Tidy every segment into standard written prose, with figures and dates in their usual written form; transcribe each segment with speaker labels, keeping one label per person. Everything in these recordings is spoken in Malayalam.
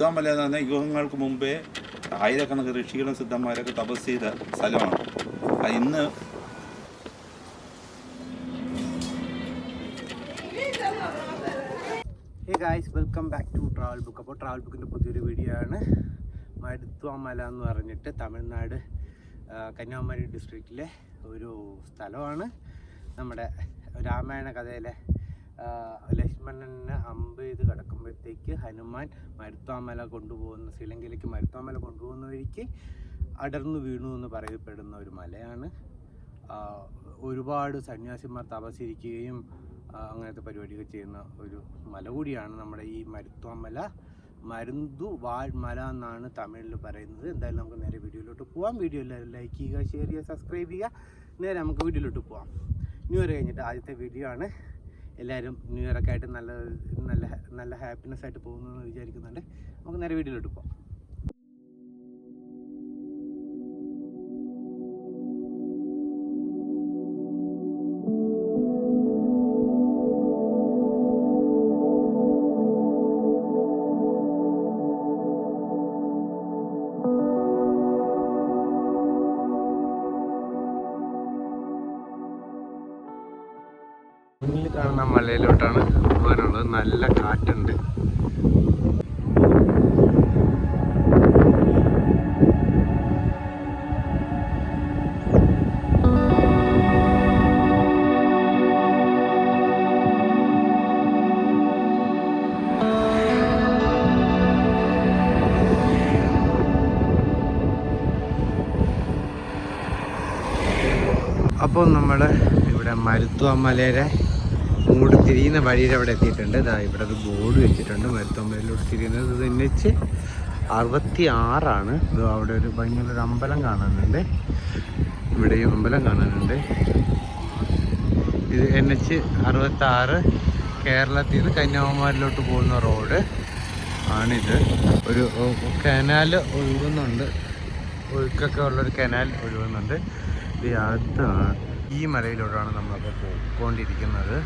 Speaker 1: മരുത്വാമല എന്ന് പറഞ്ഞാൽ യുഗങ്ങൾക്ക് മുമ്പേ ആയിരക്കണക്കിന് ഋഷികളും സിദ്ധന്മാരൊക്കെ തപസ് ചെയ്ത സ്ഥലമാണ്. അത് ഇന്ന്
Speaker 2: guys, welcome back to Travel Book. അപ്പോൾ ട്രാവൽ ബുക്കിൻ്റെ പുതിയൊരു വീഡിയോ ആണ്. മരുത്വാമല എന്ന് പറഞ്ഞിട്ട് തമിഴ്നാട് കന്യാകുമാരി ഡിസ്ട്രിക്റ്റിലെ ഒരു സ്ഥലമാണ്. നമ്മുടെ രാമായണ കഥയിലെ ലക്ഷ്മണനെ അമ്പ് ചെയ്ത് കിടക്കുമ്പോഴത്തേക്ക് ഹനുമാൻ മരുത്വാമല കൊണ്ടുപോകുന്ന, ശ്രീലങ്കയിലേക്ക് മരുത്വാമല കൊണ്ടുപോകുന്ന വഴിക്ക് അടർന്നു വീണു എന്ന് പറയപ്പെടുന്ന ഒരു മലയാണ്. ഒരുപാട് സന്യാസിമാർ തപസ്സിരിക്കുകയും അങ്ങനത്തെ പരിപാടികൾ ചെയ്യുന്ന ഒരു മല കൂടിയാണ് നമ്മുടെ ഈ മരുത്വാമല. മരുന്തു വാഴ്മല എന്നാണ് തമിഴിൽ പറയുന്നത്. എന്തായാലും നമുക്ക് നേരെ വീഡിയോയിലോട്ട് പോവാം. വീഡിയോ എല്ലാവരും ലൈക്ക് ചെയ്യുക, ഷെയർ ചെയ്യുക, സബ്സ്ക്രൈബ് ചെയ്യുക. നേരെ നമുക്ക് വീഡിയോയിലോട്ട് പോവാം. ന്യൂ ഇയർ കഴിഞ്ഞിട്ട് ആദ്യത്തെ വീഡിയോ ആണ്. എല്ലാവരും ന്യൂ ഇയറൊക്കെ ആയിട്ട് നല്ല ഹാപ്പിനെസ് ആയിട്ട് പോകുന്നു വിചാരിക്കുന്നുണ്ട്. നമുക്ക് നേരെ വീഡിയോയിലോട്ട് പോവാം. മുന്നിൽ കാണുന്ന മലയിലോട്ടാണ് പോകാനുള്ളത്. നല്ല കാറ്റുണ്ട്. അപ്പോൾ നമ്മൾ ഇവിടെ മരുത്വാമലയുടെ മൂട് തിരിയുന്ന വഴിയിൽ അവിടെ എത്തിയിട്ടുണ്ട്. ഇതാ ഇവിടെ ഒരു ബോർഡ് വെച്ചിട്ടുണ്ട്, മരുത്വാമലയിലോട്ട് തിരിയുന്നത്. ഇത് NH 66 ഇത് അവിടെ ഒരു ഭയങ്കര അമ്പലം കാണാനുണ്ട്. ഇവിടെയും അമ്പലം കാണാനുണ്ട്. ഇത് NH 66 കേരളത്തിൽ നിന്ന് കന്യാകുമാരിയിലോട്ട് പോകുന്ന റോഡ് ആണിത്. ഒരു കനാൽ ഒഴുകുന്നുണ്ട്, ഒഴുക്കൊക്കെ ഉള്ളൊരു കനാൽ ഒഴുകുന്നുണ്ട്. ഇത് അടുത്താണ്. ഈ മലയിലോട്ടാണ് നമ്മളൊക്കെ പോയിക്കൊണ്ടിരിക്കുന്നത്.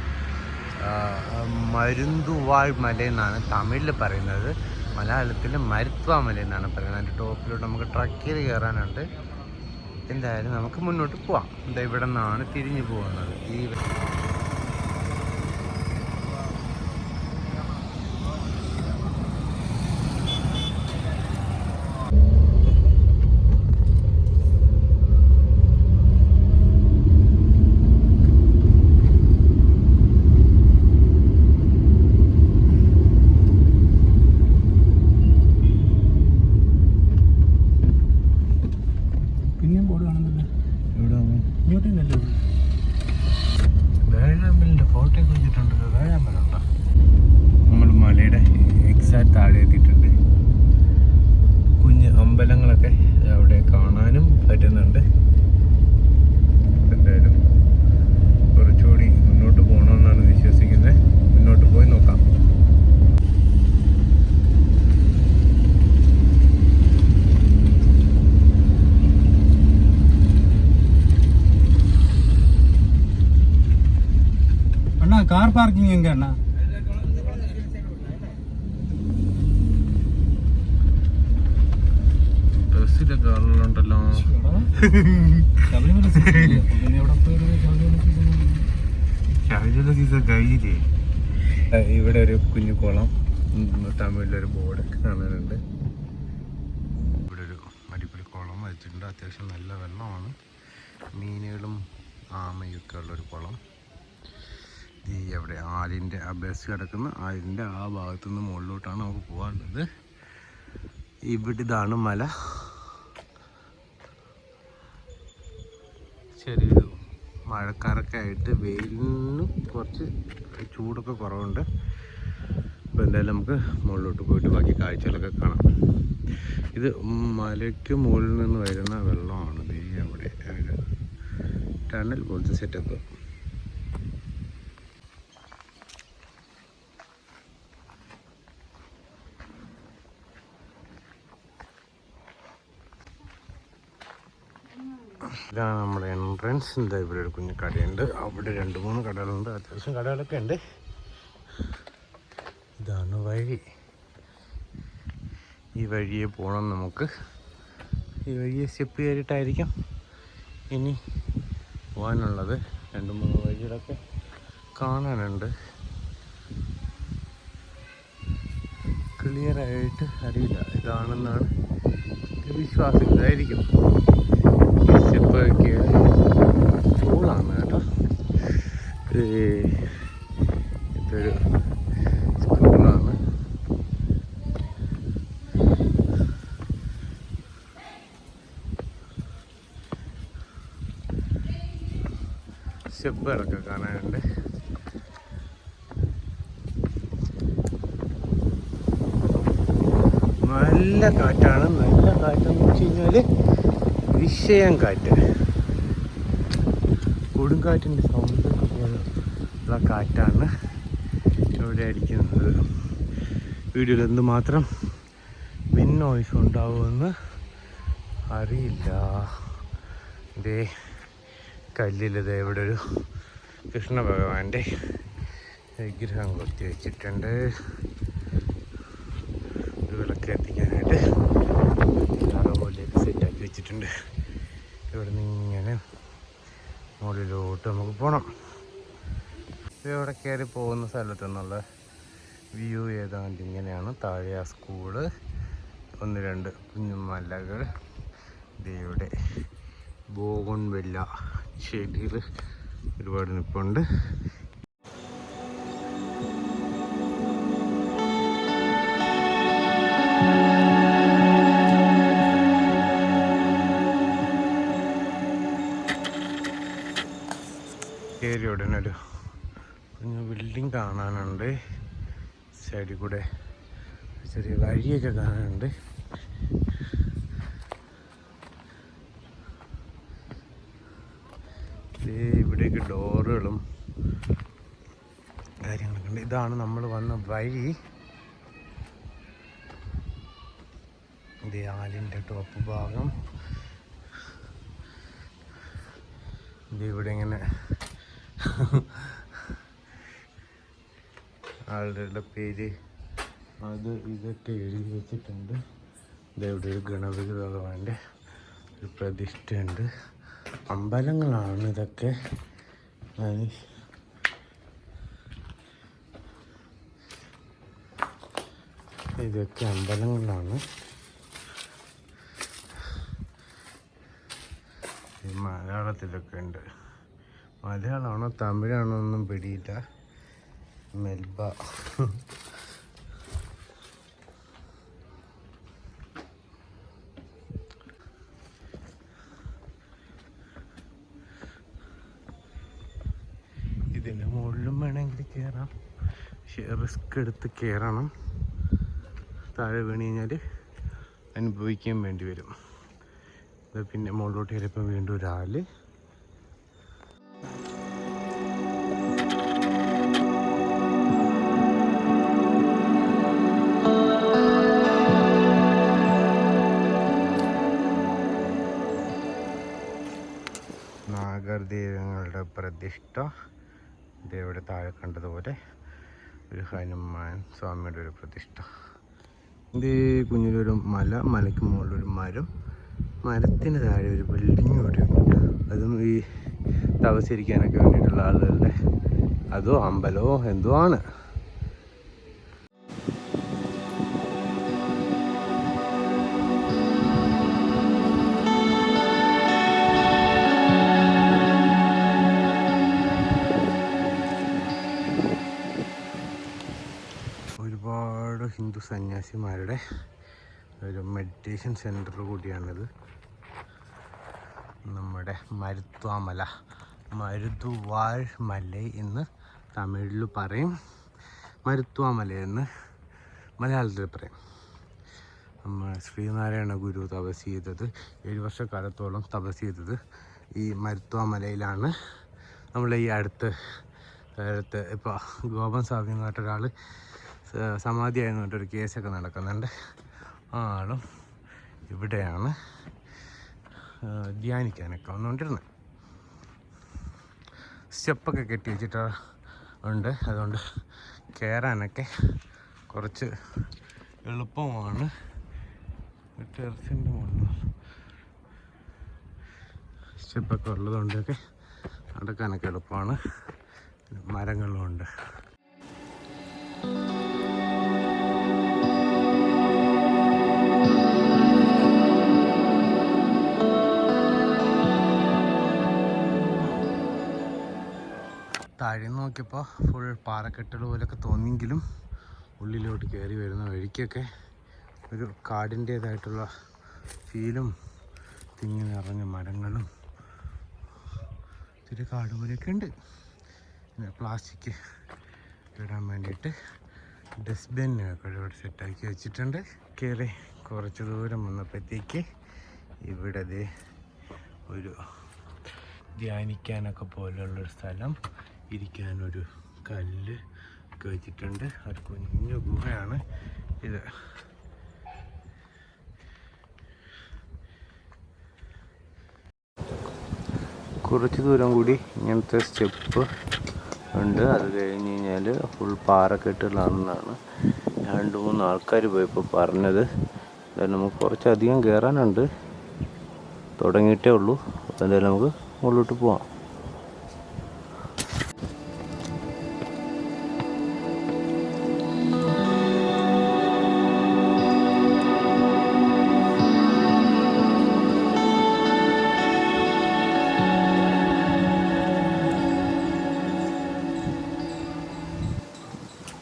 Speaker 2: മരുന്തുവാഴ് മല എന്നാണ് തമിഴിൽ പറയുന്നത്. മലയാളത്തിൽ മരുത്വാമല എന്നാണ് പറയുന്നത്. അതിൻ്റെ ടോപ്പിലോട്ട് നമുക്ക് ട്രക്ക് ചെയ്ത് കയറാനുണ്ട്. എന്തായാലും നമുക്ക് മുന്നോട്ട് പോവാം. എന്താ ഇവിടെ നിന്നാണ് തിരിഞ്ഞു പോകുന്നത്. ഈ വേഴാമ്പലിൻ്റെ ഫോട്ടോ ഒക്കെ വെച്ചിട്ടുണ്ട്. വേഴാമ്പലുണ്ടോ? നമ്മൾ മലയുടെ എക്സാക്റ്റ് താഴെ എത്തിയിട്ടുണ്ട്. കുഞ്ഞ് അമ്പലങ്ങളൊക്കെ അവിടെ കാണാനും പറ്റുന്നുണ്ട്. എന്തായാലും കുറച്ചുകൂടി മുന്നോട്ട് പോകണമെന്നാണ് വിശ്വസിക്കുന്നത്. മുന്നോട്ട് പോയി നോക്കാം. കാർ പാർക്കിംഗ് എങ്ക അണ്ണാ? ബസ്സിലൊക്കെ ആളുകളുണ്ടല്ലോ. ശബരിമല സീസൺ കഴിഞ്ഞില്ലേ? ഇവിടെ ഒരു കുഞ്ഞു കുളം, തമിഴിലൊരു ബോർഡൊക്കെ കാണാനുണ്ട്. ഇവിടെ ഒരു അടിപൊളി കുളം വെച്ചിട്ടുണ്ട്. അത്യാവശ്യം നല്ല വെള്ളമാണ്. മീനുകളും ആമയൊക്കെ ഉള്ളൊരു കുളം. ഈ അവിടെ ആലിൻ്റെ ആ ബസ് കിടക്കുന്ന ആലിൻ്റെ ആ ഭാഗത്തു നിന്ന് മുകളിലോട്ടാണ് നമുക്ക് പോകാനുള്ളത്. ഇവിടെ ഇതാണ് മല. ചെറിയൊരു മഴക്കാരൊക്കെ ആയിട്ട് വെയിലിന് കുറച്ച് ചൂടൊക്കെ കുറവുണ്ട്. അപ്പോൾ എന്തായാലും നമുക്ക് മുകളിലോട്ട് പോയിട്ട് ബാക്കി കാഴ്ചകളൊക്കെ കാണാം. ഇത് മലയ്ക്ക് മുകളിൽ നിന്ന് വരുന്ന വെള്ളമാണ്. ഈ അവിടെ ടണൽ പോലത്തെ സെറ്റപ്പ്. ഇതാണ് നമ്മുടെ എൻട്രൻസ്. എന്താ ഇവിടെ ഒരു കുഞ്ഞു കടയുണ്ട്. അവിടെ 2-3 കടകളുണ്ട്. അത്യാവശ്യം കടകളൊക്കെ ഉണ്ട്. ഇതാണ് വഴി. ഈ വഴിയെ പോകണം നമുക്ക്. ഈ വഴിയെ സ്റ്റെപ്പ് കയറിയിട്ടായിരിക്കും ഇനി പോകാനുള്ളത്. 2-3 വഴികളൊക്കെ കാണാനുണ്ട്. ക്ലിയറായിട്ട് അറിയില്ല, ഇതാണെന്നാണ് വിശ്വാസം. ഇതായിരിക്കും ഈ സ്റ്റെപ്പ് കയറി സ്കൂളാണ് കേട്ടോ. ഇതൊരു സ്കൂളാണ്. സ്റ്റെപ്പുകളൊക്കെ കാണാനുണ്ട്. നല്ല കാറ്റാണ്. നല്ല കാറ്റെന്ന് വെച്ച് കഴിഞ്ഞാൽ വിഷയം കാറ്റ്. കൊടുങ്കാറ്റിൻ്റെ സൗണ്ടൊക്കെ പോലുള്ള കാറ്റാണ് ഇവിടെ അടിക്കുന്നത്. വീഡിയോയിൽ എന്തുമാത്രം വിൻ നോയ്സ് ഉണ്ടാവുമെന്ന് അറിയില്ല. ഇതേ കല്ലിലത് ഇവിടെ ഒരു കൃഷ്ണ ഭഗവാന്റെ വിഗ്രഹം കൊത്തി വെച്ചിട്ടുണ്ട്. വിളക്ക് എത്തിക്കാനായിട്ട് പോലെയൊക്കെ സെറ്റാക്കി വെച്ചിട്ടുണ്ട്. ഇവിടെ നിന്ന് ഇങ്ങനെ മുകളിലോട്ട് നമുക്ക് പോകണം. ഇവിടെ കയറി പോകുന്ന സ്ഥലത്ത് നിന്നുള്ള വ്യൂ ഏതാണ്ട് ഇങ്ങനെയാണ്. താഴെ ആ സ്കൂള്, 1-2 കുഞ്ഞുമലകൾ, ഇവിടെ ബോഗൺവില്ല ചെടികൾ ഒരുപാട് നിൽപ്പുണ്ട്. കയറി ഉടനെ ഒരു കുഞ്ഞു ബിൽഡിങ് കാണാനുണ്ട്. സൈഡിൽ കൂടെ ചെറിയ വഴിയൊക്കെ കാണാനുണ്ട്. ഇവിടേക്ക് ഡോറുകളും കാര്യങ്ങളൊക്കെ ഉണ്ട്. ഇതാണ് നമ്മൾ വന്ന വഴി. ഇത് ആലിൻ്റെ ടോപ്പ് ഭാഗം. ഇവിടെ ഇങ്ങനെ ആളുടെ പേര് ഇതൊക്കെ എഴുതി വെച്ചിട്ടുണ്ട്. ഇതെവിടെ ഒരു ഗണപതി ഭഗവാന്റെ ഒരു പ്രതിഷ്ഠയുണ്ട്. അമ്പലങ്ങളാണ് ഇതൊക്കെ. ഇതൊക്കെ അമ്പലങ്ങളാണ്. മലയാളത്തിലൊക്കെ ഉണ്ട്. മലയാളമാണോ തമിഴാണോ ഒന്നും പിടിയില്ല. മെൽബ ഇതിൻ്റെ മുകളിലും വേണമെങ്കിൽ കയറാം. പക്ഷേ റിസ്ക് എടുത്ത് കയറണം. താഴെ വീണ് കഴിഞ്ഞാൽ അനുഭവിക്കാൻ വേണ്ടി വരും. പിന്നെ മുകളിലോട്ട് കയറിയപ്പോൾ വീണ്ടും ഒരാൾ. നാഗദൈവങ്ങളുടെ പ്രതിഷ്ഠ. ഇതേവിടെ താഴെ കണ്ടതുപോലെ ഒരു ഹനുമാൻ സ്വാമിയുടെ ഒരു പ്രതിഷ്ഠ. ഇത് കുഞ്ഞിലൊരു മലയ്ക്ക് മുകളിലൊരു മരം, മരത്തിന് താഴെ ഒരു ബിൽഡിങ് ഇവിടെ ഉണ്ട്. അതും ഈ തപസ്സിരിക്കാനൊക്കെ വേണ്ടിയിട്ടുള്ള ആളുകളുടെ അതോ അമ്പലമോ എന്തോ ആണ്. ഒരുപാട് ഹിന്ദു സന്യാസിമാരുടെ ഒരു മെഡിറ്റേഷൻ സെൻറ്റർ കൂടിയാണിത്. നമ്മുടെ മരുതുവാഴ് മല എന്ന് തമിഴിൽ പറയും, മരുത്വാമല എന്ന് മലയാളത്തിൽ പറയും. നമ്മൾ ശ്രീനാരായണ ഗുരു തപസ് ചെയ്തത് 7 വർഷക്കാലത്തോളം തപസ് ചെയ്തത് ഈ മരുത്വാമലയിലാണ്. നമ്മൾ ഈ അടുത്ത് ഇപ്പോൾ ഗോപൻ സ്വാമി എന്ന് പറഞ്ഞൊരാൾ സമാധിയായെന്ന് പറഞ്ഞിട്ടൊരു കേസൊക്കെ നടക്കുന്നുണ്ട്. ആ ആളും ഇവിടെയാണ് ധ്യാനിക്കാനൊക്കെ വന്നുകൊണ്ടിരുന്നത്. സ്റ്റെപ്പൊക്കെ കെട്ടി വെച്ചിട്ട് ഉണ്ട്. അതുകൊണ്ട് കയറാനൊക്കെ കുറച്ച് എളുപ്പമാണ്. ടെറസിൻ്റെ മുകളിൽ സ്റ്റെപ്പൊക്കെ ഉള്ളതുകൊണ്ടൊക്കെ നടക്കാനൊക്കെ എളുപ്പമാണ്. മരങ്ങളുമുണ്ട്. താഴെ നോക്കിയപ്പോൾ ഫുൾ പാറക്കെട്ടുകൾ പോലൊക്കെ തോന്നിയെങ്കിലും ഉള്ളിലോട്ട് കയറി വരുന്ന വഴിക്കൊക്കെ ഒരു കാടിൻ്റേതായിട്ടുള്ള ഫീലും തിങ്ങി നിറഞ്ഞ മരങ്ങളും ഇത്തിരി കാട് പോലെയൊക്കെ ഉണ്ട്. പിന്നെ പ്ലാസ്റ്റിക് ഇടാൻ വേണ്ടിയിട്ട് ഡസ്റ്റ്ബിന്നൊക്കെ ഇവിടെ സെറ്റാക്കി വെച്ചിട്ടുണ്ട്. കയറി കുറച്ച് ദൂരം വന്നപ്പോഴത്തേക്ക് ഇവിടെ ഒരു ധ്യാനിക്കാനൊക്കെ പോലുള്ളൊരു സ്ഥലം, ഇരിക്കാനൊരു കല്ല് ഒക്കെ വെച്ചിട്ടുണ്ട്. ഒരു കുഞ്ഞു ഗുഹയാണ് ഇത്. കുറച്ച് ദൂരം കൂടി ഇങ്ങനത്തെ സ്റ്റെപ്പ് ഉണ്ട്. അത് കഴിഞ്ഞ് കഴിഞ്ഞാൽ ഫുൾ പാറക്കെട്ടുകളാണെന്നാണ് 2-3 ആൾക്കാർ പോയപ്പോൾ പറഞ്ഞത്. എന്തായാലും നമുക്ക് കുറച്ചധികം കയറാനുണ്ട്, തുടങ്ങിയിട്ടേ ഉള്ളൂ. അപ്പോൾ എന്തായാലും നമുക്ക് മുകളിലോട്ട് പോവാം.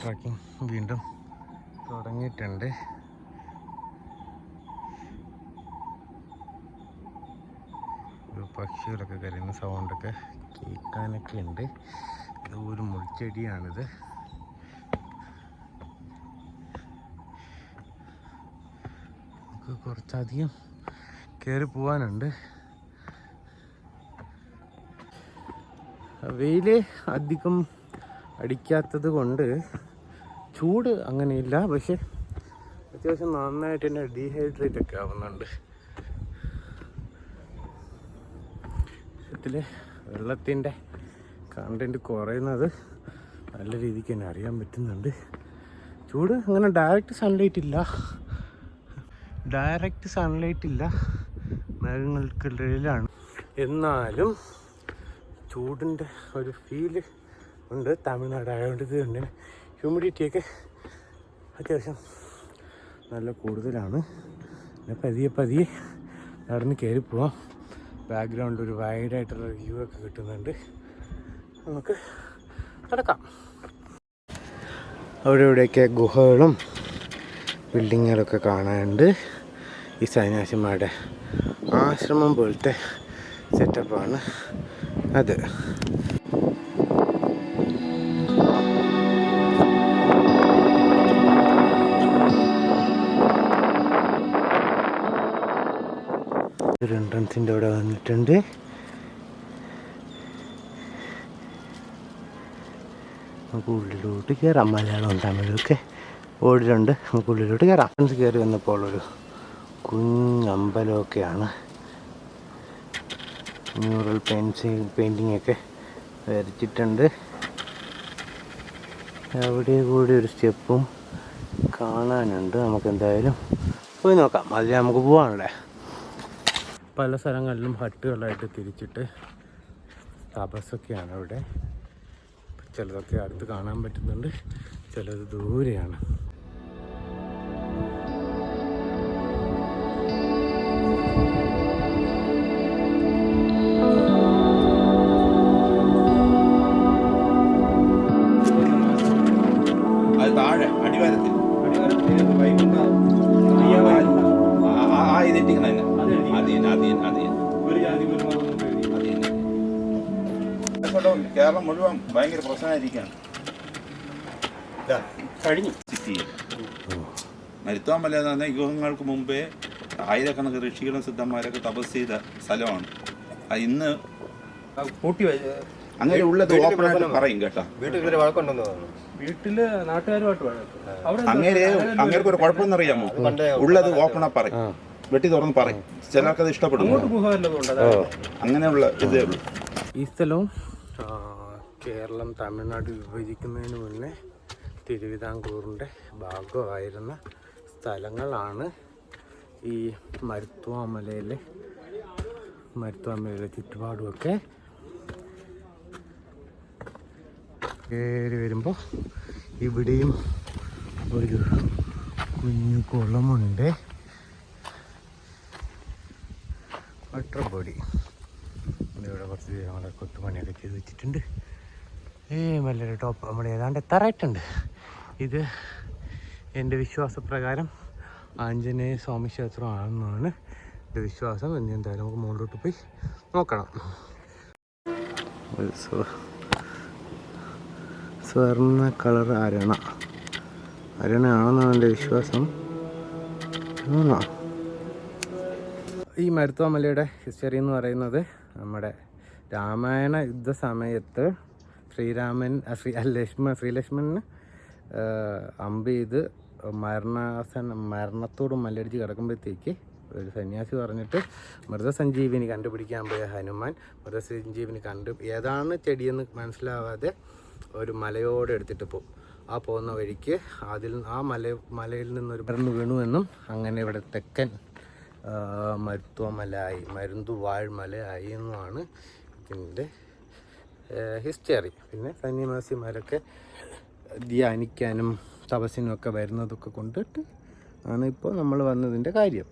Speaker 2: ട്രക്കിംഗ് വീണ്ടും തുടങ്ങിയിട്ടുണ്ട്. പക്ഷികളൊക്കെ കരയുന്ന സൗണ്ടൊക്കെ കേൾക്കാനൊക്കെ ഉണ്ട്. ഇത് ഒരു മുൾച്ചെടിയാണിത്. നമുക്ക് കുറച്ചധികം കയറി പോകാനുണ്ട്. വെയിൽ അധികം അടിക്കാത്തത് കൊണ്ട് ചൂട് അങ്ങനെയില്ല. പക്ഷെ അത്യാവശ്യം നന്നായിട്ട് തന്നെ ഡീഹൈഡ്രേറ്റ് ഒക്കെ ആവുന്നുണ്ട്. വെള്ളത്തിൻ്റെ കണ്ടൻറ്റ് കുറയുന്നത് നല്ല രീതിക്ക് തന്നെ അറിയാൻ പറ്റുന്നുണ്ട്. ചൂട് അങ്ങനെ ഡയറക്റ്റ് സൺലൈറ്റ് ഇല്ല, മേഘങ്ങൾക്കിടയിലാണ്. എന്നാലും ചൂടിൻ്റെ ഒരു ഫീല് ഉണ്ട്. തമിഴ്നാട് ആയതുകൊണ്ട് ഇത് തന്നെ ഹ്യൂമിഡിറ്റിയൊക്കെ അത്യാവശ്യം നല്ല കൂടുതലാണ്. പിന്നെ പതിയെ നടന്ന് കയറി പോവാം. ബാക്ക്ഗ്രൗണ്ട് ഒരു വൈഡായിട്ടുള്ള വ്യൂ ഒക്കെ കിട്ടുന്നുണ്ട്. നമുക്ക് നടക്കാം. അവിടെ ഇവിടെയൊക്കെ ഗുഹകളും ബിൽഡിങ്ങുകളൊക്കെ കാണാനുണ്ട്. ഈ സന്യാസിമാരുടെ ആശ്രമം പോലത്തെ സെറ്റപ്പാണ് അത്. ഒരു എൻട്രൻസിൻ്റെ അവിടെ വന്നിട്ടുണ്ട്. നമുക്ക് ഉള്ളിലോട്ട് കയറാം. മലയാളവും തമിഴൊക്കെ ഓടിലുണ്ട്. നമുക്ക് ഉള്ളിലോട്ട് കയറാം. എൻട്രൻസ് കയറി വന്നപ്പോൾ ഒരു കുഞ്ഞമ്പലമൊക്കെയാണ്. മ്യൂറൽ പെയിൻറ്റിങ് ഒക്കെ വരച്ചിട്ടുണ്ട്. അവിടെ കൂടി ഒരു സ്റ്റെപ്പും കാണാനുണ്ട്. നമുക്ക് എന്തായാലും പോയി നോക്കാം. അതിൽ നമുക്ക് പോകാനുള്ളേ. പല സ്ഥലങ്ങളിലും ഹട്ടുകളായിട്ട് തിരിച്ചിട്ട് തപസ്സൊക്കെയാണ് അവിടെ. ചിലതൊക്കെ അടുത്ത് കാണാൻ പറ്റുന്നുണ്ട്, ചിലത് ദൂരെയാണ്.
Speaker 1: അത് താഴെ അടിവാരത്തിൽ കേരളം മുഴുവൻ ഭയങ്കര പ്രശ്നമായിരിക്കുകയാണ്. മരുത്തോൻ മല എന്ന് പറഞ്ഞാൽ യുഗങ്ങൾക്ക് മുമ്പേ ആയിരക്കണക്കിന് ഋഷികളും സിദ്ധന്മാരൊക്കെ തപസ് ചെയ്ത സ്ഥലമാണ്. അത് ഇന്ന് അങ്ങനെ ഉള്ളത് ഓപ്പണായിട്ട് പറയും കേട്ടോ.
Speaker 3: വീട്ടില് നാട്ടുകാരുമായിട്ട്
Speaker 1: അങ്ങേർക്ക് ഒരു കുഴപ്പമെന്നറിയാമോ? ഉള്ളത് ഓപ്പണാ പറയും, വെട്ടി തുറന്ന് പറയും. ചിലർക്കത് ഇഷ്ടപ്പെടും. അങ്ങനെയുള്ള ഇതേ ഉള്ളൂ.
Speaker 2: ഈ സ്ഥലവും കേരളം തമിഴ്നാട് വിഭജിക്കുന്നതിന് മുന്നേ തിരുവിതാംകൂറിൻ്റെ ഭാഗമായിരുന്ന സ്ഥലങ്ങളാണ്. ഈ മരുത്വാമലയിലെ ചുറ്റുപാടുമൊക്കെ കയറി വരുമ്പോൾ ഇവിടെയും ഒരു കുഞ്ഞു കുളമുണ്ട്. വാട്ടർ ബോഡി ഇവിടെ കുറച്ച് ഞങ്ങളെ കൊത്തുപണിയൊക്കെ ചെയ്ത് വെച്ചിട്ടുണ്ട്. നല്ലൊരു ടോപ്പ് നമ്മൾ ഏതാണ്ട് എത്താറായിട്ടുണ്ട്. ഇത് എൻ്റെ വിശ്വാസപ്രകാരം ആഞ്ജനേയ സ്വാമി ക്ഷേത്രമാണെന്നാണ് എൻ്റെ വിശ്വാസം. ഇനി എന്തായാലും നമുക്ക് മുകളിലോട്ട് പോയി നോക്കണം. സ്വർണ്ണ കളർ അരണയാണെന്നാണ് എൻ്റെ വിശ്വാസം. ഈ മരുത്വാമലയുടെ ഹിസ്റ്ററി എന്ന് പറയുന്നത് നമ്മുടെ രാമായണ യുദ്ധ സമയത്ത് ശ്രീലക്ഷ്മണന് അമ്പ് ചെയ്ത് മരണത്തോട് മല്ലടിച്ച് കിടക്കുമ്പോഴത്തേക്ക് ഒരു സന്യാസി പറഞ്ഞിട്ട് മൃതസഞ്ജീവിനി കണ്ടുപിടിക്കാൻ പോയ ഹനുമാൻ മൃതസഞ്ജീവിനി ഏതാണ് ചെടിയെന്ന് മനസ്സിലാവാതെ ഒരു മലയോട് എടുത്തിട്ട് പോകും. ആ പോകുന്ന വഴിക്ക് ആ മലയിൽ നിന്നൊരു മരുന്ന് വീണുവെന്നും അങ്ങനെ ഇവിടെ തെക്കൻ മരുന്തുവാഴ്മലയായി എന്നുമാണ് ഇതിൻ്റെ ഹിസ്റ്ററി. പിന്നെ സന്യാസിമാരൊക്കെ ധ്യാനിക്കാനും തപസ്സിനും ഒക്കെ വരുന്നതൊക്കെ കൊണ്ടിട്ട് ആണ് ഇപ്പോൾ നമ്മൾ വന്നതിൻ്റെ കാര്യം.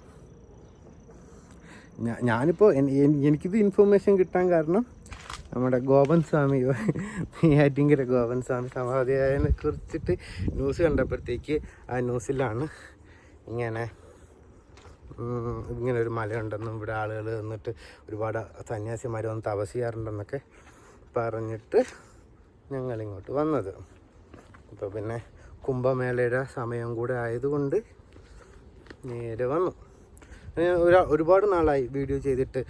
Speaker 2: ഞാനിപ്പോൾ എനിക്കിത് ഇൻഫർമേഷൻ കിട്ടാൻ കാരണം നമ്മുടെ ഗോപൻ സ്വാമി നെയ്യാറ്റിൻകര ഗോപൻ സ്വാമി സമാധിയായതിനെ കുറിച്ചിട്ട് ന്യൂസ് കണ്ടപ്പോഴത്തേക്ക് ആ ന്യൂസിലാണ് ഇങ്ങനെ ഒരു മലയുണ്ടെന്നും ഇവിടെ ആളുകൾ വന്നിട്ട് ഒരുപാട് സന്യാസിമാർ വന്ന് തപസ് ചെയ്യാറുണ്ടെന്നൊക്കെ പറഞ്ഞിട്ട് ഞങ്ങളിങ്ങോട്ട് വന്നത്. അപ്പോൾ പിന്നെ കുംഭമേളയുടെ സമയം കൂടെ ആയതുകൊണ്ട് നേരെ വന്നു. ഒരുപാട് നാളായി വീഡിയോ ചെയ്തിട്ട്.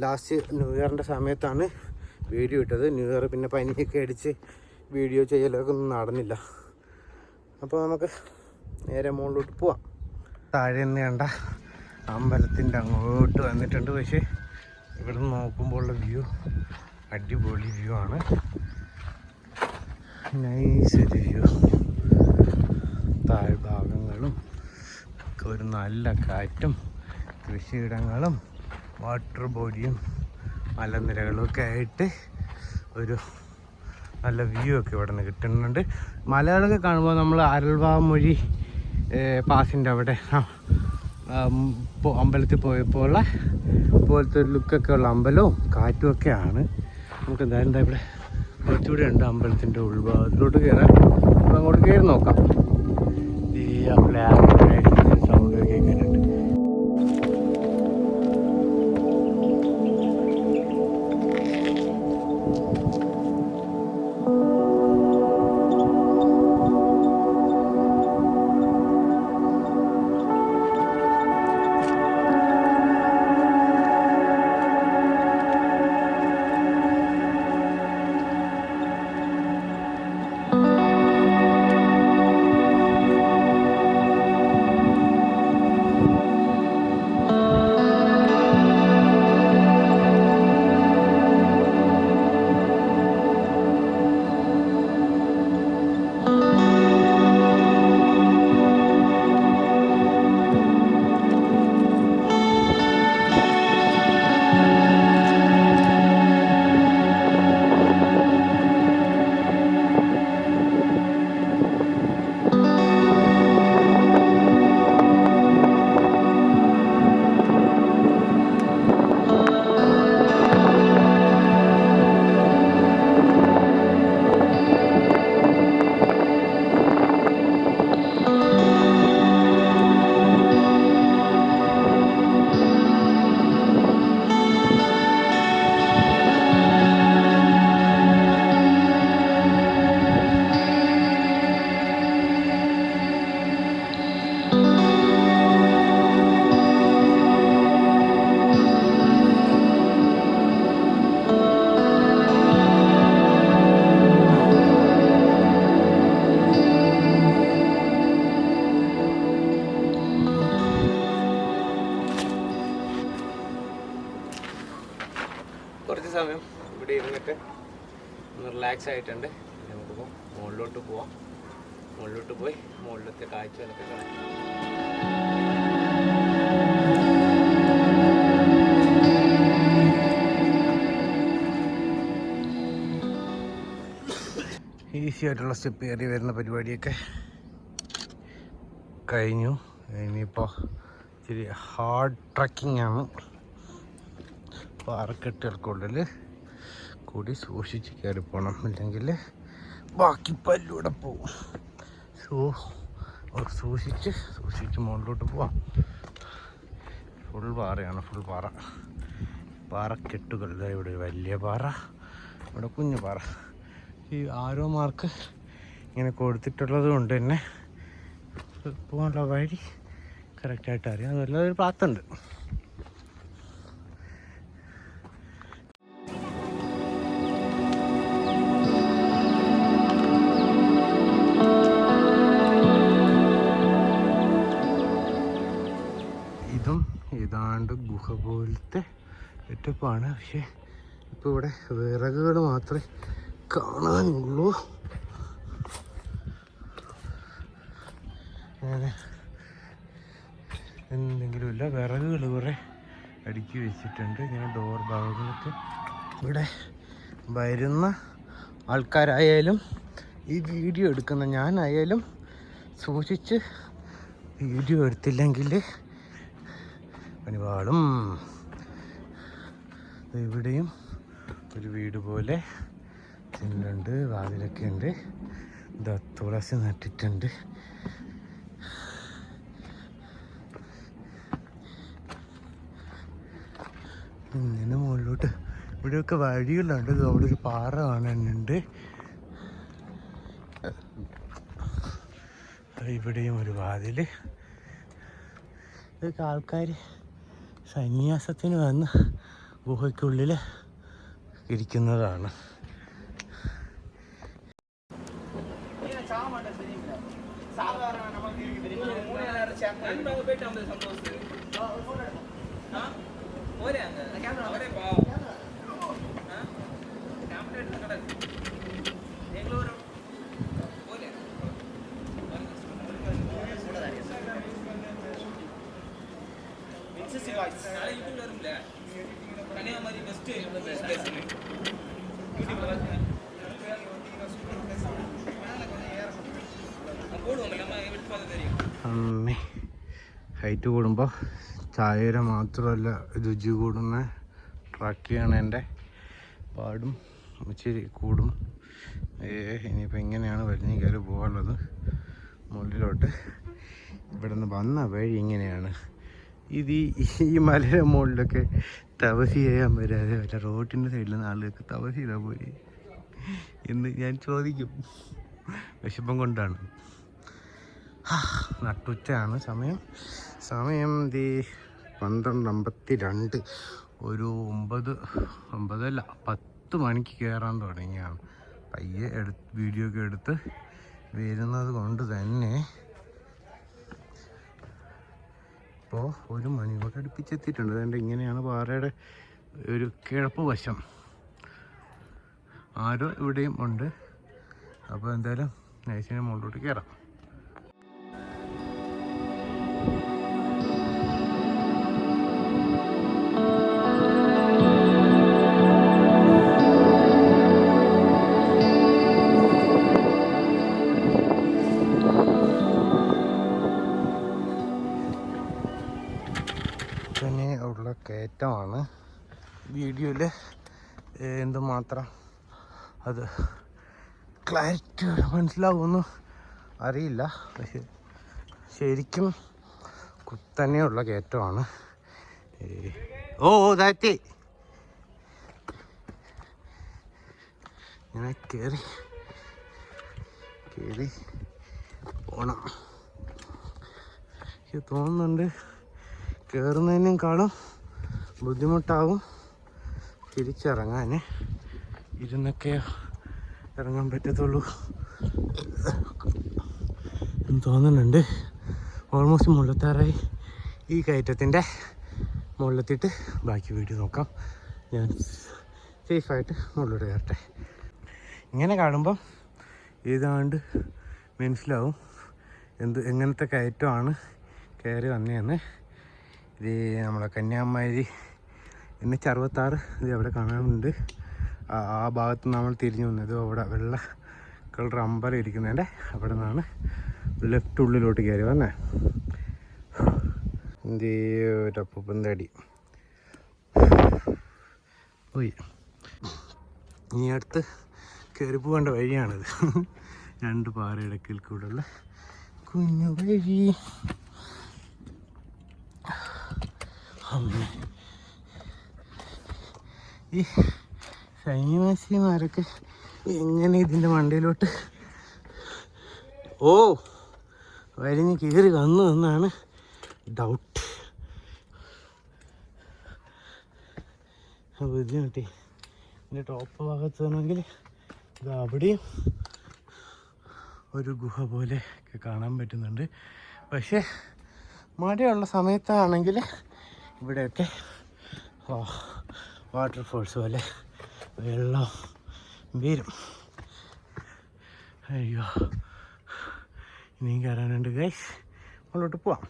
Speaker 2: ലാസ്റ്റ് ന്യൂ ഇയറിൻ്റെ സമയത്താണ് വീഡിയോ ഇട്ടത്. ന്യൂ ഇയർ പിന്നെ പനിയൊക്കെ അടിച്ച് വീഡിയോ ചെയ്യലൊക്കെ ഒന്നും നടന്നില്ല. അപ്പോൾ നമുക്ക് നേരെ മുകളിലോട്ട് പോവാം. താഴെ നിന്ന് കണ്ട അമ്പലത്തിൻ്റെ അങ്ങോട്ട് വന്നിട്ടുണ്ട്. പക്ഷേ ഇവിടെ നിന്ന് നോക്കുമ്പോൾ ഉള്ള വ്യൂ അടിപൊളി വ്യൂ ആണ്. നൈസ് ഒരു വ്യൂ. താഴ്ഭാഗങ്ങളും ഒരു നല്ല കാറ്റും കൃഷിയിടങ്ങളും വാട്ടർ ബോഡിയും മലനിരകളും ഒക്കെ ആയിട്ട് ഒരു നല്ല വ്യൂ ഒക്കെ ഇവിടെ നിന്ന് കിട്ടുന്നുണ്ട്. മലകളൊക്കെ കാണുമ്പോൾ നമ്മൾ അരൽവാമൊഴി പാസിൻ്റെ അവിടെ അമ്പലത്തിൽ പോയപ്പോൾ പോലത്തെ ഒരു ലുക്കൊക്കെ ഉള്ള അമ്പലവും കാറ്റും ഒക്കെയാണ്. നമുക്ക് എന്തായാലും ഇവിടെ കുറച്ചുകൂടെ ഉണ്ട് അമ്പലത്തിൻ്റെ ഉൾഭാഗത്തിലോട്ട് കയറാൻ. അപ്പോൾ അങ്ങോട്ട് കയറി നോക്കാം. ഈ സൗണ്ടൊക്കെ കേട്ടിട്ട് കുറച്ച് സമയം ഇവിടെ ഇരുന്നിട്ട് ഒന്ന് റിലാക്സ് ആയിട്ടുണ്ട്. നമുക്കിപ്പോൾ മുകളിലോട്ട് പോവാം. മുകളിലോട്ട് പോയി മുകളിലത്തെ കാഴ്ചകളൊക്കെ കാണാം. ആയിട്ടുള്ള സ്റ്റെപ്പ് കയറി വരുന്ന പരിപാടിയൊക്കെ കഴിഞ്ഞു. ഇനിയിപ്പോൾ ഇച്ചിരി ഹാർഡ് ട്രക്കിംഗ് ആണ്. പാറക്കെട്ടുകൾക്കുള്ളിൽ കൂടി സൂക്ഷിച്ച് കയറി പോകണം, ഇല്ലെങ്കിൽ ബാക്കി പല്ലൂടെ പോവും. സൂക്ഷിച്ച് മുകളിലോട്ട് പോവാം. ഫുൾ പാറയാണ്, ഫുൾ പാറക്കെട്ടുകൾ. ഇവിടെ ഒരു വലിയ പാറ, ഇവിടെ കുഞ്ഞു പാറ. ഈ ആരോ മാർക്ക് ഇങ്ങനെ കൊടുത്തിട്ടുള്ളത് കൊണ്ട് തന്നെ പോകാനുള്ള വഴി കറക്റ്റായിട്ട് അറിയാം. അതുപോലെ ഒരു പാത്തുണ്ട്. ഇതും ഏതാണ്ട് ഗുഹ പോലത്തെ സെറ്റപ്പാണ്. പക്ഷേ ഇപ്പോൾ ഇവിടെ വിറകുകൾ മാത്രമേ കാണാനുള്ളൂ. അങ്ങനെ എന്തെങ്കിലും ഇല്ല. വിറകുകൾ കുറേ അടുക്കി വെച്ചിട്ടുണ്ട്. ഇങ്ങനെ ഡോർ ഭാഗങ്ങളൊക്കെ. ഇവിടെ വരുന്ന ആൾക്കാരായാലും ഈ വീഡിയോ എടുക്കുന്ന ഞാനായാലും സൂക്ഷിച്ച് വീഡിയോ എടുത്തില്ലെങ്കിൽ പണിപാളും. ഇവിടെയും ഒരു വീട് പോലെ ഉണ്ട്, വാതിലൊക്കെ ഉണ്ട്. തുളസി നട്ടിട്ടുണ്ട്. ഇങ്ങനെ മുകളിലോട്ട് ഇവിടെയൊക്കെ വഴികളുണ്ട്. അവിടെ ഒരു പാറ കാണാനുണ്ട്. ഇവിടെയും ഒരു വാതിൽ. ഇതൊക്കെ ആൾക്കാർ സന്യാസത്തിന് വന്ന് ഗുഹയ്ക്കുള്ളിൽ ഇരിക്കുന്നതാണ്. ഹൈറ്റ് കൂടുമ്പോൾ ചായര മാത്രമല്ല രുചി കൂടുന്ന ട്രക്കിയാണ്. എൻ്റെ പാടും ഇച്ചിരി കൂടും. ഇനിയിപ്പോൾ ഇങ്ങനെയാണ് വലിഞ്ഞ് കയറി പോകാനുള്ളത് മുകളിലോട്ട്. ഇവിടെ നിന്ന് വന്ന വഴി ഇങ്ങനെയാണ്. ഇത് ഈ മലയുടെ മുകളിലൊക്കെ തപസ് ചെയ്യാൻ വരാതെ വല്ല റോഡിൻ്റെ സൈഡിൽ നിന്ന് ആളുകൾക്ക് തപസ് ചെയ്താൽ പോയി എന്ന് ഞാൻ ചോദിക്കും. വിശപ്പം കൊണ്ടാണ്. നട്ടുച്ചയാണ് സമയം. 12:52. ഒരു 10 മണിക്ക് കയറാൻ തുടങ്ങിയാണ്. പയ്യെ വീഡിയോ ഒക്കെ എടുത്ത് വരുന്നത് കൊണ്ട് തന്നെ ഇപ്പോൾ 1 മണി കൂടെ അടുപ്പിച്ചെത്തിയിട്ടുണ്ട്. അതുകൊണ്ട് ഇങ്ങനെയാണ് പാറയുടെ ഒരു കിഴപ്പ് വശം. ആരോ ഇവിടെയും ഉണ്ട്. അപ്പോൾ എന്തായാലും നൈസിനെ മുകളിലോട്ട് കയറാം. പിന്നെ ഉള്ള കയറ്റമാണ്. വീഡിയോയിൽ എന്തുമാത്രം അത് ക്ലാരിറ്റി മനസ്സിലാവുമെന്ന് അറിയില്ല. പക്ഷെ ശരിക്കും കുത്തനെയുള്ള കയറ്റമാണ്. താറ്റി ഇങ്ങനെ കയറി പോണം. എനിക്ക് തോന്നുന്നുണ്ട് കയറുന്നതിനേക്കാളും ബുദ്ധിമുട്ടാവും തിരിച്ചിറങ്ങാൻ. ഇരുന്നൊക്കെ ഇറങ്ങാൻ പറ്റത്തുള്ളൂ എന്ന് തോന്നുന്നുണ്ട്. ഓൾമോസ്റ്റ് മുകളിലെത്താറായി. ഈ കയറ്റത്തിൻ്റെ മുകളിലെത്തിയിട്ട് ബാക്കി വീഡിയോ നോക്കാം. ഞാൻ സേഫായിട്ട് മുകളിലോട്ട് കയറട്ടെ. ഇങ്ങനെ കാണുമ്പം ഏതാണ്ട് മനസ്സിലാവും എങ്ങനത്തെ കയറ്റമാണ് കയറി വന്നതെന്ന്. ഇത് നമ്മളെ കന്യാകുമാരി NH66 ഇത് അവിടെ കാണാനുണ്ട്. ആ ഭാഗത്ത് നമ്മൾ തിരിഞ്ഞു വന്നത് അവിടെ വെള്ള കളർ അമ്പലം ഇരിക്കുന്നതിൻ്റെ അവിടെ നിന്നാണ് ലെഫ്റ്റ് ഉള്ളിലോട്ട് കയറി വന്നേ. ഒരപ്പൂപ്പന്തടി പോയി. ഇനി അടുത്ത് കയറി പോകേണ്ട വഴിയാണിത്. 2 പാറയിടക്കിൽ കൂടെയുള്ള കുഞ്ഞു വഴി. ഈ സന്യാസിമാരൊക്കെ എങ്ങനെ ഇതിൻ്റെ മണ്ടയിലോട്ട് വരിഞ്ഞ് കയറി വന്നു എന്നാണ് ഡൗട്ട്. ബുദ്ധിമുട്ടി. ഇതിൻ്റെ ടോപ്പ് ഭാഗത്ത് വേണമെങ്കിൽ ഇത് അവിടെയും ഒരു ഗുഹ പോലെ ഒക്കെ കാണാൻ പറ്റുന്നുണ്ട്. പക്ഷേ മഴയുള്ള സമയത്താണെങ്കിൽ ഇവിടെയൊക്കെ വാട്ടർഫോൾസ് പോലെ വെള്ളം വരും. അയ്യോ, ഇനിയും കയറാനുണ്ട് ഗൈസ്. മുകളിലോട്ട് പോവാം.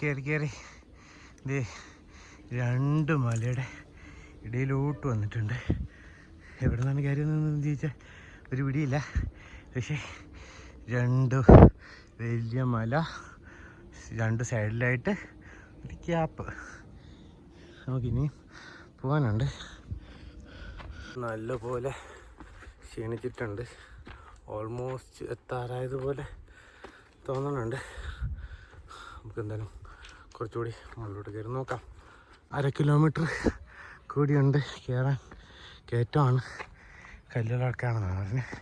Speaker 2: കയറി ഇത് 2 മലയുടെ ഇടയിലോട്ട് വന്നിട്ടുണ്ട്. എവിടെ നിന്നാണ് കയറി വന്നതെന്ന് ചോദിച്ചാൽ ഒരു പിടിയില്ല. പക്ഷേ 2 വലിയ മല, 2 സൈഡിലായിട്ട് ഒരു ക്യാപ്പ്. നമുക്കിനിയും പോകാനുണ്ട്. നല്ലപോലെ ക്ഷീണിച്ചിട്ടുണ്ട്. ഓൾമോസ്റ്റ് എത്താറായതുപോലെ തോന്നുന്നുണ്ട്. നമുക്ക് എന്തായാലും കുറച്ചുകൂടി മുകളിലോട്ട് കയറി നോക്കാം. 1/2 കിലോമീറ്റർ കൂടിയുണ്ട് കയറാൻ. കയറ്റമാണ്, കല്ലുകളൊക്കെയാണെന്നാണ് പറഞ്ഞത്.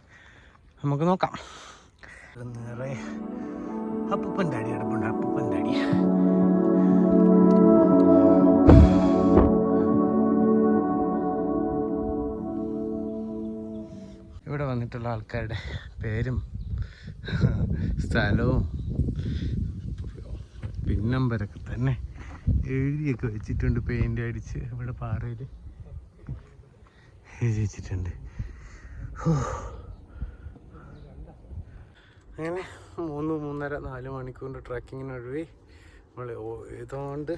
Speaker 2: നമുക്ക് നോക്കാം. നിറയെ അപ്പൂപ്പൻ്റെ അടി അടുപ്പുണ്ട്. അപ്പൂപ്പൻ്റെ അടി ഇവിടെ വന്നിട്ടുള്ള ആൾക്കാരുടെ പേരും സ്ഥലവും പിൻ നമ്പരൊക്കെ തന്നെ എഴുതിയൊക്കെ വെച്ചിട്ടുണ്ട്. പെയിൻ്റ് അടിച്ച് ഇവിടെ പാറയിൽ എഴുതി വെച്ചിട്ടുണ്ട്. അങ്ങനെ 3-3.5-4 മണിക്കൂറിൻ്റെ ട്രക്കിങ്ങിനൊഴിവി നമ്മൾ ഏതാണ്ട്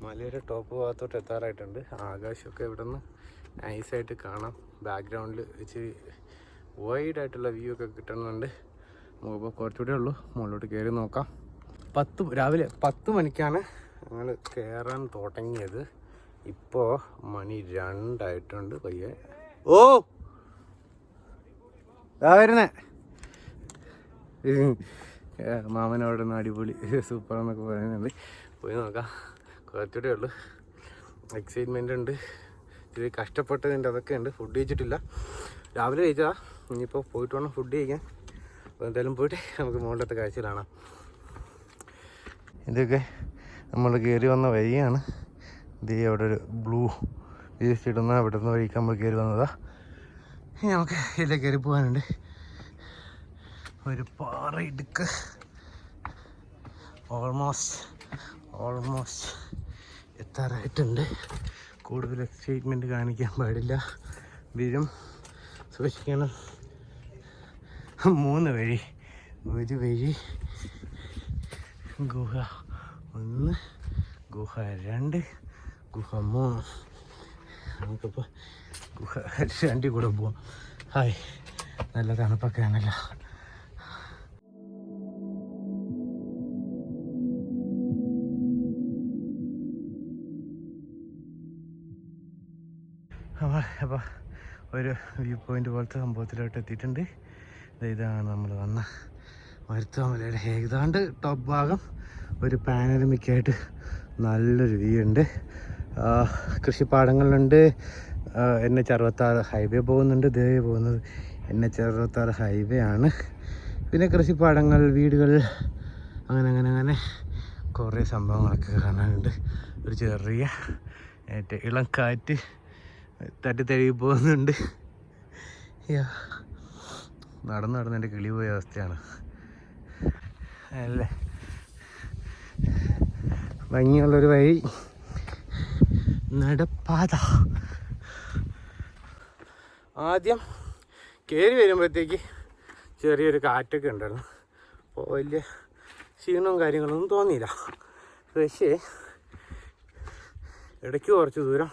Speaker 2: മലയുടെ ടോപ്പ് ഭാഗത്തോട്ട് എത്താറായിട്ടുണ്ട്. ആകാശമൊക്കെ ഇവിടെ നിന്ന് നൈസായിട്ട് കാണാം. ബാക്ക്ഗ്രൗണ്ടിൽ ഇച്ചിരി വൈഡായിട്ടുള്ള വ്യൂ ഒക്കെ കിട്ടുന്നുണ്ട്. നമുക്കിപ്പോൾ കുറച്ചുകൂടെ ഉള്ളൂ, മുകളിലോട്ട് കയറി നോക്കാം. രാവിലെ 10 മണിക്കാണ് ഞങ്ങൾ കയറാൻ തുടങ്ങിയത്. ഇപ്പോൾ മണി 2 ആയിട്ടുണ്ട്. പയ്യെ വരുന്നേ മാമനവിടെ നിന്ന് അടിപൊളി സൂപ്പറാന്നൊക്കെ പറയുന്നുണ്ട്. പോയി നോക്കാം. കുറച്ചുകൂടെ ഉള്ളു. എക്സൈറ്റ്മെൻ്റ് ഉണ്ട്. ഇത് കഷ്ടപ്പെട്ടതിൻ്റെ അതൊക്കെ ഉണ്ട്. ഫുഡ് കഴിച്ചിട്ടില്ല. രാവിലെ കഴിച്ചതാ. ഇനിയിപ്പോൾ പോയിട്ട് വേണം ഫുഡ് കഴിക്കാൻ. അപ്പോൾ എന്തായാലും പോയിട്ട് നമുക്ക് മുകളിലത്തെ കാഴ്ച കാണാം. ഇതൊക്കെ നമ്മൾ കയറി വന്ന വഴിയാണ്. ഇത് അവിടെ ഒരു ബ്ലൂ വേസ്റ്റ് ഇടുന്ന അവിടെ നിന്ന് വഴിക്ക് നമ്മൾ കയറി വന്നതാ. ഇനി നമുക്ക് ഇതിൽ കയറി പോകാനുണ്ട്. ഒരു പാറ ഇടുക്ക്. ഓൾമോസ്റ്റ് എത്താറായിട്ടുണ്ട്. കൂടുതൽ എക്സൈറ്റ്മെൻറ്റ് കാണിക്കാൻ പാടില്ല. വീഴും, സൂക്ഷിക്കണം. 3 വഴി. ഒരു വഴി ഗുഹ 1, ഗുഹ 2, ഗുഹ 3. നമുക്കിപ്പോൾ ഗുഹ 2 കൂടെ പോവാം. ഹായ്, നല്ല തണുപ്പൊക്കെ ആണല്ലോ. അപ്പോൾ ഒരു വ്യൂ പോയിൻ്റ് പോലത്തെ സംഭവത്തിലോട്ട് എത്തിയിട്ടുണ്ട്. ഇതാണ് നമ്മൾ വന്ന മരുത്തുമലയുടെ ഏതാണ്ട് ടോപ്പ് ഭാഗം. ഒരു പാനോരമിക്കായിട്ട് നല്ലൊരു വ്യൂ ഉണ്ട്. കൃഷിപ്പാടങ്ങളുണ്ട്. NH66 ഹൈവേ പോകുന്നുണ്ട്. ഇതേ പോകുന്നത് NH66 ഹൈവേ ആണ്. പിന്നെ കൃഷിപ്പാടങ്ങൾ, വീടുകൾ, അങ്ങനെ കുറേ സംഭവങ്ങളൊക്കെ കാണാനുണ്ട്. ഒരു ചെറിയ ഇളം കാറ്റ് തട്ടിത്തഴുകി പോകുന്നുണ്ട്. നടന്ന് എൻ്റെ കിളി പോയ അവസ്ഥയാണ് അല്ലേ. ഭംഗിയുള്ളൊരു വഴി, നടപ്പാത. ആദ്യം കയറി വരുമ്പോഴത്തേക്ക് ചെറിയൊരു കാറ്റൊക്കെ ഉണ്ടായിരുന്നു. അപ്പോൾ വലിയ ക്ഷീണവും കാര്യങ്ങളൊന്നും തോന്നിയില്ല. പക്ഷേ ഇടയ്ക്ക് കുറച്ച് ദൂരം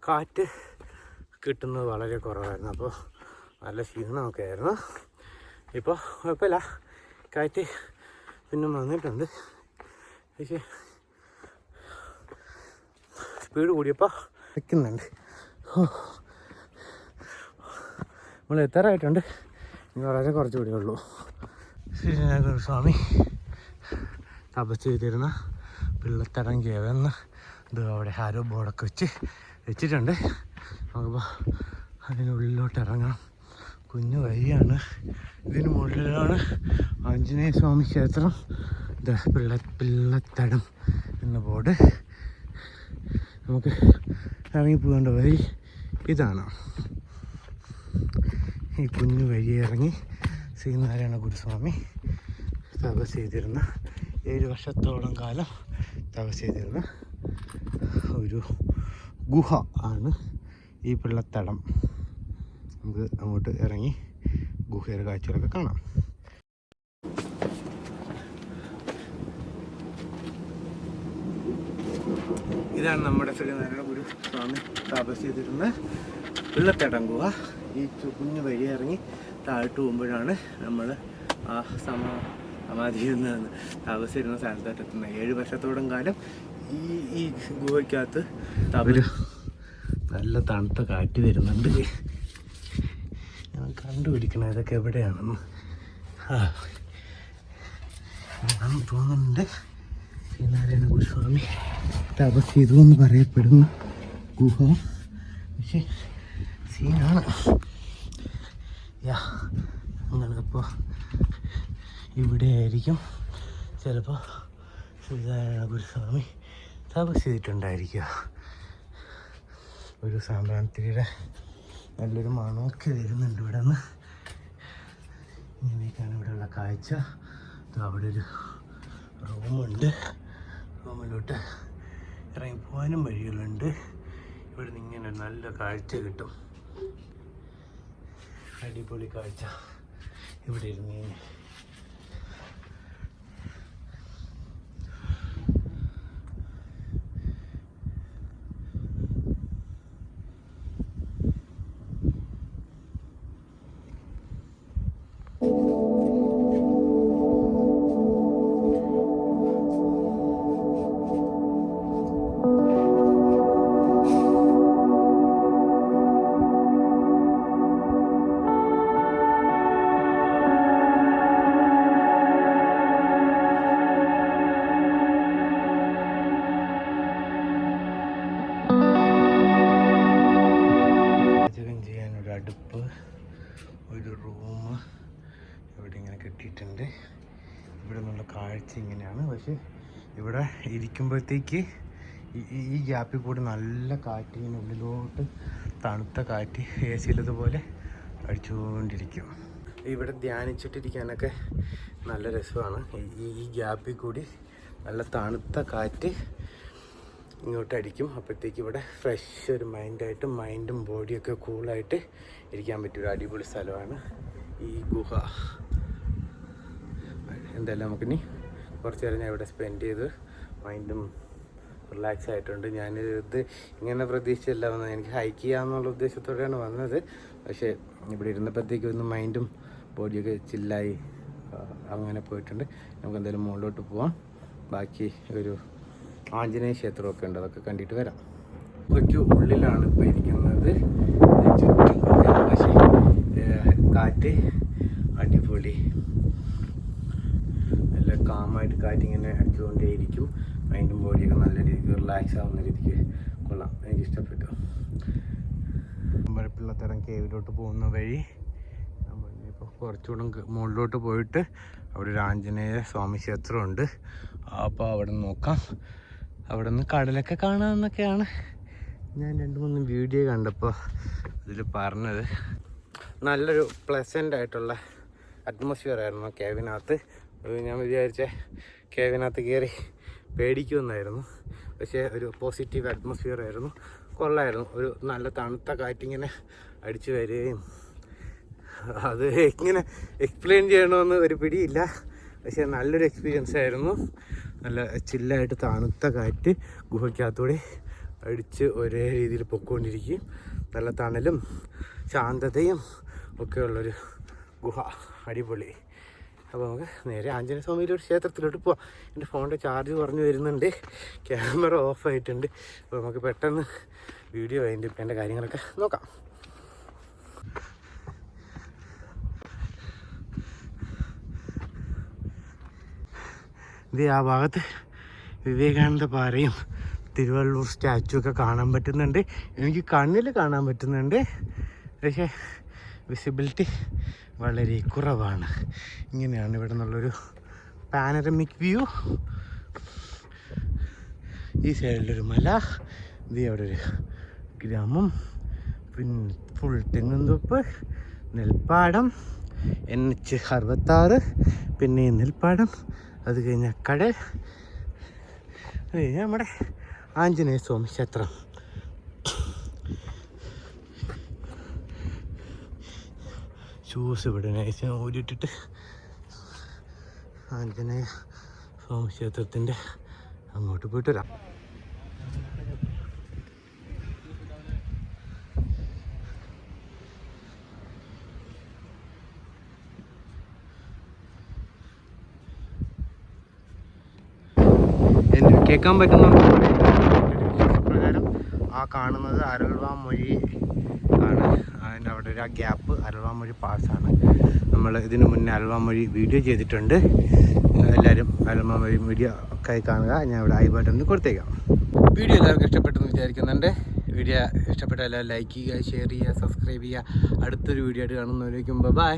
Speaker 2: കാറ്റ് കിട്ടുന്നത് വളരെ കുറവായിരുന്നു. അപ്പോൾ നല്ല ക്ഷീണമൊക്കെ ആയിരുന്നു. ഇപ്പോൾ കുഴപ്പമില്ല, കാറ്റ് പിന്നെ വന്നിട്ടുണ്ട്. പക്ഷേ സ്പീഡ് കൂടിയപ്പോൾ വയ്ക്കുന്നുണ്ട്. നമ്മൾ എത്താറായിട്ടുണ്ട്, ഇനി വളരെ കുറച്ച് കൂടിയേ ഉള്ളൂ. ശ്രീനാരായണ സ്വാമി തപസ് ചെയ്തിരുന്ന പിള്ളത്തടം കേവെന്ന് ഇത് അവിടെ ആരോ ബോർഡൊക്കെ വെച്ചിട്ടുണ്ട്. നമുക്കിപ്പോൾ അതിനുള്ളിലോട്ട് ഇറങ്ങണം. കുഞ്ഞു വഴിയാണ്, ഇതിന് മുകളിലാണ് ആഞ്ജനേയ സ്വാമി ക്ഷേത്രം. ഇത് പിള്ളത്തടം എന്ന ബോർഡ്. നമുക്ക് ഇറങ്ങിപ്പോകേണ്ട വഴി ഇതാണ്. ഈ കുഞ്ഞു വഴി ഇറങ്ങി ശ്രീനാരായണ ഗുരുസ്വാമി തപസ് ചെയ്തിരുന്ന 7 വർഷത്തോളം കാലം തപസ് ചെയ്തിരുന്ന ഒരു ഗുഹ ആണ് ഈ പിള്ളത്തടം. നമുക്ക് അങ്ങോട്ട് ഇറങ്ങി ഗുഹയുടെ കാഴ്ചകളൊക്കെ കാണാം. ഇതാണ് നമ്മുടെ ശ്രീനാരായണ ഗുരു സ്വാമി തപസ് ചെയ്തിരുന്ന പിള്ളത്തടം ഗുഹ. ഈ കുഞ്ഞു വഴി ഇറങ്ങി താഴ്ത്തു പോകുമ്പോഴാണ് നമ്മൾ ആ സമാധിയിൽ നിന്ന് തപസ് ചെയ്യുന്ന സ്ഥലത്തോട്ട് എത്തുന്നത്. 7 വർഷത്തോളം കാലം ഈ ഗുഹയ്ക്കകത്ത് തപല് നല്ല തണുത്ത കാറ്റ് വരുന്നുണ്ട്. ഞാൻ കണ്ടുപിടിക്കണം ഇതൊക്കെ എവിടെയാണെന്ന്. ഇതാണെന്ന് തോന്നുന്നുണ്ട് ശ്രീനാരായണ ഗുരുസ്വാമി തപസ് ചെയ്തു എന്ന് പറയപ്പെടുന്ന ഗുഹ. പക്ഷേ സീനാണ്. അങ്ങനെ അപ്പോൾ ഇവിടെ ആയിരിക്കും ചിലപ്പോൾ ശ്രീനാരായണ ഗുരുസ്വാമി തപസ് ചെയ്തിട്ടുണ്ടായിരിക്കുക. ഒരു സാമ്പ്രാണിത്തിരിയുടെ നല്ലൊരു മണമൊക്കെ വരുന്നുണ്ട് ഇവിടെ നിന്ന്. ഇങ്ങനെയൊക്കെയാണ് ഇവിടെയുള്ള കാഴ്ച. അവിടെ ഒരു റൂമുണ്ട്, റൂമിലോട്ട് ഇറങ്ങിപ്പോകാനും വഴികളുണ്ട്. ഇവിടെ നിന്ന് ഇങ്ങനെ നല്ല കാഴ്ച കിട്ടും, അടിപൊളി കാഴ്ച ഇവിടെ ഇരുന്ന്. അടുപ്പ്, ഒരു റൂം ഇവിടെ ഇങ്ങനെ കെട്ടിയിട്ടുണ്ട്. ഇവിടെ നിന്നുള്ള കാഴ്ച ഇങ്ങനെയാണ്. പക്ഷെ ഇവിടെ ഇരിക്കുമ്പോഴത്തേക്ക് ഈ ഗ്യാപ്പിൽ കൂടി നല്ല കാറ്റ് ഇങ്ങനെ ഉള്ളിലോട്ട് തണുത്ത കാറ്റ് AC-യിലതുപോലെ അടിച്ചുകൊണ്ടിരിക്കും. ഇവിടെ ധ്യാനിച്ചിട്ടിരിക്കാനൊക്കെ നല്ല രസമാണ്. ഈ ഗ്യാപ്പിൽ കൂടി നല്ല തണുത്ത കാറ്റ് ഇങ്ങോട്ട് അടിക്കും. അപ്പോഴത്തേക്ക് ഇവിടെ ഫ്രഷ് ഒരു മൈൻഡായിട്ട്, മൈൻഡും ബോഡിയൊക്കെ കൂളായിട്ട് ഇരിക്കാൻ പറ്റിയ ഒരു അടിപൊളി സ്ഥലമാണ് ഈ ഗുഹ. എന്തായാലും നമുക്കിനി കുറച്ച് നേരം ഞാൻ ഇവിടെ സ്പെൻഡ് ചെയ്ത് മൈൻഡും റിലാക്സ് ആയിട്ടുണ്ട്. ഞാനിത് ഇങ്ങനെ പ്രതീക്ഷിച്ചല്ല വന്നത്. എനിക്ക് ഹൈക്ക് ചെയ്യാമെന്നുള്ള ഉദ്ദേശത്തോടെയാണ് വന്നത്. പക്ഷേ ഇവിടെ ഇരുന്നപ്പോഴത്തേക്ക് ഒന്ന് മൈൻഡും ബോഡിയൊക്കെ ചില്ലായി അങ്ങനെ പോയിട്ടുണ്ട്. നമുക്ക് എന്തായാലും മുകളിലോട്ട് പോവാം. ബാക്കി ഒരു ആഞ്ജനേയ ക്ഷേത്രമൊക്കെ ഉണ്ട്, അതൊക്കെ കണ്ടിട്ട് വരാം. ഗുഹയ്ക്ക് ഉള്ളിലാണ് ഇപ്പോൾ ഇരിക്കുന്നത്. ചുറ്റും പക്ഷേ കാറ്റ് അടിപൊളി, നല്ല കാമായിട്ട് കാറ്റിങ്ങനെ അടിച്ചുകൊണ്ടേയിരിക്കും. മൈൻഡും ബോഡിയൊക്കെ നല്ല രീതിക്ക് റിലാക്സ് ആവുന്ന രീതിക്ക് കൊള്ളാം. എനിക്ക് ഇഷ്ടപ്പെട്ടു. പിള്ളത്തടം കേവിലോട്ട് പോകുന്ന വഴി നമ്മളിപ്പോൾ കുറച്ചുകൂടെ മുകളിലോട്ട് പോയിട്ട് അവിടെ ഒരു ആഞ്ജനേയ സ്വാമി ക്ഷേത്രമുണ്ട്. അപ്പോൾ അവിടെ നോക്കാം. അവിടെ നിന്ന് കടലൊക്കെ കാണാമെന്നൊക്കെയാണ് ഞാൻ 2-3 വീഡിയോ കണ്ടപ്പോൾ ഇതിൽ പറഞ്ഞത്. നല്ലൊരു പ്ലസൻ്റ് ആയിട്ടുള്ള അറ്റ്മോസ്ഫിയർ ആയിരുന്നു കേവിനകത്ത്. ഞാൻ വിചാരിച്ച കേവിനകത്ത് കയറി പേടിക്കുമെന്നായിരുന്നു. പക്ഷേ ഒരു പോസിറ്റീവ് അറ്റ്മോസ്ഫിയർ ആയിരുന്നു, കൊള്ളായിരുന്നു. ഒരു നല്ല തണുത്ത കാറ്റിങ്ങനെ അടിച്ചു വരികയും, അത് എങ്ങനെ എക്സ്പ്ലെയിൻ ചെയ്യണമെന്ന് ഒരു പിടിയില്ല. പക്ഷേ നല്ലൊരു എക്സ്പീരിയൻസ് ആയിരുന്നു. നല്ല ചില്ലായിട്ട് തണുത്ത കാറ്റ് ഗുഹയ്ക്കകത്തൂടെ അടിച്ച് ഒരേ രീതിയിൽ പൊയ്ക്കൊണ്ടിരിക്കുകയും നല്ല തണലും ശാന്തതയും ഒക്കെ ഉള്ളൊരു ഗുഹ. അടിപൊളി. അപ്പോൾ നമുക്ക് നേരെ ആഞ്ജനേയ സ്വാമിയുടെ ഒരു ക്ഷേത്രത്തിലോട്ട് പോവാം. എൻ്റെ ഫോണിൻ്റെ ചാർജ് കുറഞ്ഞു വരുന്നുണ്ട്, ക്യാമറ ഓഫായിട്ടുണ്ട്. അപ്പോൾ നമുക്ക് പെട്ടെന്ന് വീഡിയോ കഴിഞ്ഞിട്ട് എൻ്റെ കാര്യങ്ങളൊക്കെ നോക്കാം. ഇത് ആ ഭാഗത്ത് വിവേകാനന്ദ പാറയും തിരുവള്ളൂർ സ്റ്റാച്ചു ഒക്കെ കാണാൻ പറ്റുന്നുണ്ട്. എനിക്ക് കണ്ണിൽ കാണാൻ പറ്റുന്നുണ്ട്, പക്ഷേ വിസിബിലിറ്റി വളരെ കുറവാണ്. ഇങ്ങനെയാണ് ഇവിടെ നിന്നുള്ളൊരു പാനറമിക് വ്യൂ. ഈ സൈഡിലൊരു മല, ഇത് അവിടെ ഒരു ഗ്രാമം, പിന്നെ ഫുൾ തെങ്ങുംതോപ്പ്, നെൽപ്പാടം, NH66, പിന്നെ നെൽപ്പാടം, അത് കഴിഞ്ഞ കടൽ, നമ്മുടെ ആഞ്ജനേയ സ്വാമി ക്ഷേത്രം. ഷൂസ് ഇവിടെ നൈസ് ഊരിയിട്ടിട്ട് ആഞ്ജനേയ സ്വാമി ക്ഷേത്രത്തിൻ്റെ അങ്ങോട്ട് പോയിട്ട് വരാം. എനിക്ക് കേൾക്കാൻ പറ്റുന്നുണ്ട്. പ്രകാരം ആ കാണുന്നത് അരുൾവാമൊഴി ആണ്. അതിൻ്റെ അവിടെ ഒരു ആ ഗ്യാപ്പ് അരുൾവാമൊഴി പാസ്സാണ്. നമ്മൾ ഇതിനു മുന്നേ അരുൾവാമൊഴി വീഡിയോ ചെയ്തിട്ടുണ്ട്. എല്ലാവരും അരുൾവാമൊഴി വീഡിയോ ഒക്കെ കാണുക. ഞാൻ ഇവിടെ ഐ ബട്ടണിൽ കൊടുത്തേക്കാം. വീഡിയോ എല്ലാവർക്കും ഇഷ്ടപ്പെട്ടെന്ന് വിചാരിക്കുന്നുണ്ട്. വീഡിയോ ഇഷ്ടപ്പെട്ട എല്ലാവരും ലൈക്ക് ചെയ്യുക, ഷെയർ ചെയ്യുക, സബ്സ്ക്രൈബ് ചെയ്യുക. അടുത്തൊരു വീഡിയോ ആയിട്ട് കാണുന്നവരേക്കും ബൈ.